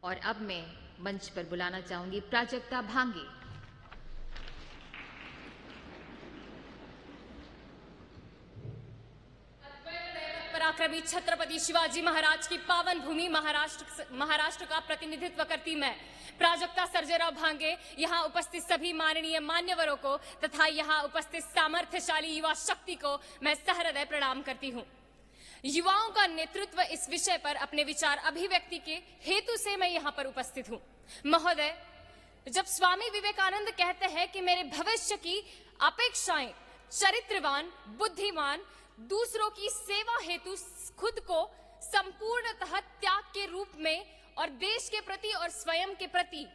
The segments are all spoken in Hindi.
और अब मैं मंच पर बुलाना चाहूंगी प्राजक्ता भांगे। पराक्रमी छत्रपति शिवाजी महाराज की पावन भूमि महाराष्ट्र का प्रतिनिधित्व करती मैं प्राजक्ता सर्जेराव भांगे यहाँ उपस्थित सभी माननीय मान्यवरों को तथा यहाँ उपस्थित सामर्थ्यशाली युवा शक्ति को मैं सहृदय प्रणाम करती हूँ। युवाओं का नेतृत्व इस विषय पर अपने विचार अभिव्यक्ति के हेतु से मैं यहाँ पर उपस्थित हूँ। महोदय, जब स्वामी विवेकानंद कहते हैं कि मेरे भविष्य की अपेक्षाएं चरित्रवान, बुद्धिमान, दूसरों की सेवा हेतु खुद को संपूर्णतः त्याग के रूप में और देश के प्रति और स्वयं के प्रति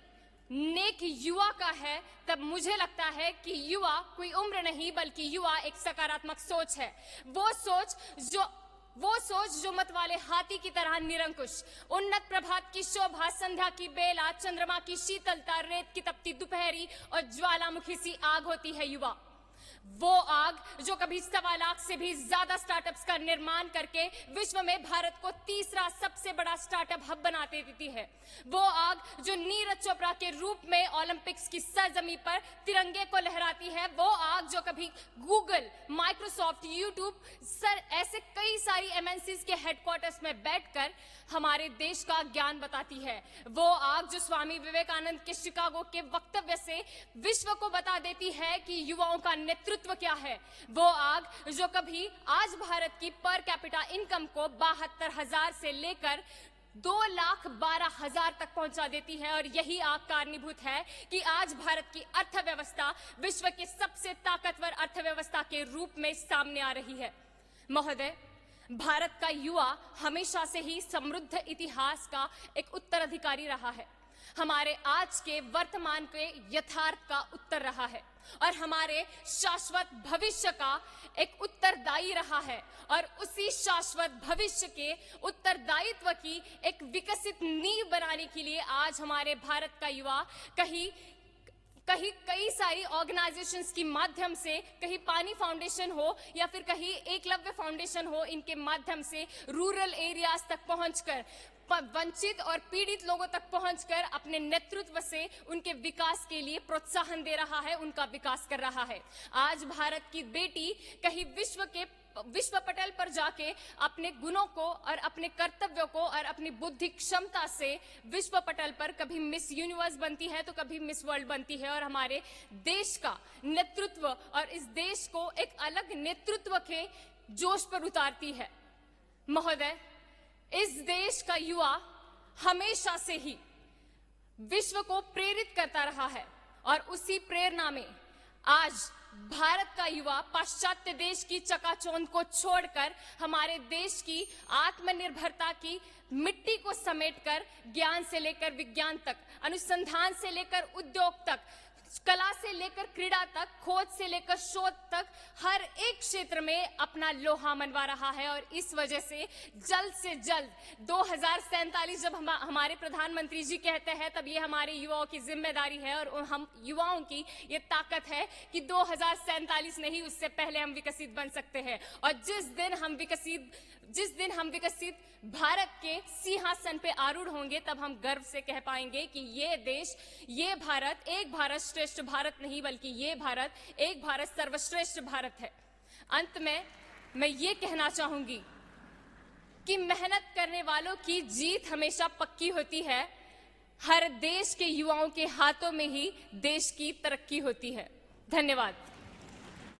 नेक युवा का है, तब मुझे लगता है कि युवा कोई उम्र नहीं बल्कि युवा एक सकारात्मक सोच है। वो सोच जो मत वाले हाथी की तरह निरंकुश, उन्नत प्रभात की शोभा, संध्या की बेला, चंद्रमा की शीतलता, रेत की तपती दोपहरी और ज्वालामुखी सी आग होती है युवा। वो आग जो कभी 1.25 लाख से भी ज्यादा स्टार्टअप्स का निर्माण करके विश्व में भारत को तीसरा सबसे बड़ा स्टार्टअप हब बनाते देती है। वो आग जो नीरज चोपड़ा के रूप में ओलंपिक्स की सरजमी पर तिरंगे को लहराती है। वो आग जो कभी गूगल, माइक्रोसॉफ्ट, यूट्यूब ऐसे कई सारी एमएनसीज के हेडक्वार्टर्स में बैठकर हमारे देश का ज्ञान बताती है। वो आग जो स्वामी विवेकानंद के शिकागो के वक्तव्य से विश्व को बता देती है कि युवाओं का नेतृत्व क्या है। वो आग जो कभी आज भारत की पर कैपिटा इनकम को 72,000 से लेकर 2,12,000 तक पहुंचा देती है। और यही आग कारणीभूत है कि आज भारत की अर्थव्यवस्था विश्व की सबसे ताकतवर अर्थव्यवस्था के रूप में सामने आ रही है। महोदय, भारत का युवा हमेशा से ही समृद्ध इतिहास का एक उत्तराधिकारी रहा है, हमारे आज के वर्तमान के यथार्थ का उत्तर रहा है और हमारे शाश्वत भविष्य का एक उत्तरदायी रहा है। और उसी शाश्वत भविष्य के उत्तरदायित्व की एक विकसित नींव बनाने के लिए आज हमारे भारत का युवा कई सारी ऑर्गेनाइजेशंस के माध्यम से, कहीं पानी फाउंडेशन हो या फिर कहीं एकलव्य फाउंडेशन हो, इनके माध्यम से रूरल एरियाज तक पहुंचकर वंचित और पीड़ित लोगों तक पहुंचकर अपने नेतृत्व से उनके विकास के लिए प्रोत्साहन दे रहा है, उनका विकास कर रहा है। आज भारत की बेटी कहीं विश्व पटल पर जाके अपने गुणों को और अपने कर्तव्यों को और अपनी बुद्धि क्षमता से विश्व पटल पर कभी मिस यूनिवर्स बनती है तो कभी मिस वर्ल्ड बनती है और हमारे देश का नेतृत्व और इस देश को एक अलग नेतृत्व के जोश पर उतारती है। महोदय, इस देश का युवा हमेशा से ही विश्व को प्रेरित करता रहा है और उसी प्रेरणा में आज भारत का युवा पाश्चात्य देश की चकाचौंध को छोड़कर हमारे देश की आत्मनिर्भरता की मिट्टी को समेटकर ज्ञान से लेकर विज्ञान तक, अनुसंधान से लेकर उद्योग तक, कला से लेकर क्रीड़ा तक, खोज से लेकर शोध तक हर एक क्षेत्र में अपना लोहा मनवा रहा है। और इस वजह से जल्द 2047 जब हमारे प्रधानमंत्री जी कहते हैं तब ये हमारे युवाओं की जिम्मेदारी है और हम युवाओं की ये ताकत है कि 2047 नहीं, उससे पहले हम विकसित बन सकते हैं। और जिस दिन हम विकसित भारत के सिंहासन पे आरूढ़ होंगे तब हम गर्व से कह पाएंगे कि ये देश, ये भारत एक भारत श्रेष्ठ भारत नहीं बल्कि ये भारत एक भारत सर्वश्रेष्ठ भारत है। अंत में मैं ये कहना चाहूंगी कि मेहनत करने वालों की जीत हमेशा पक्की होती है। हर देश के युवाओं के हाथों में ही देश की तरक्की होती है। धन्यवाद।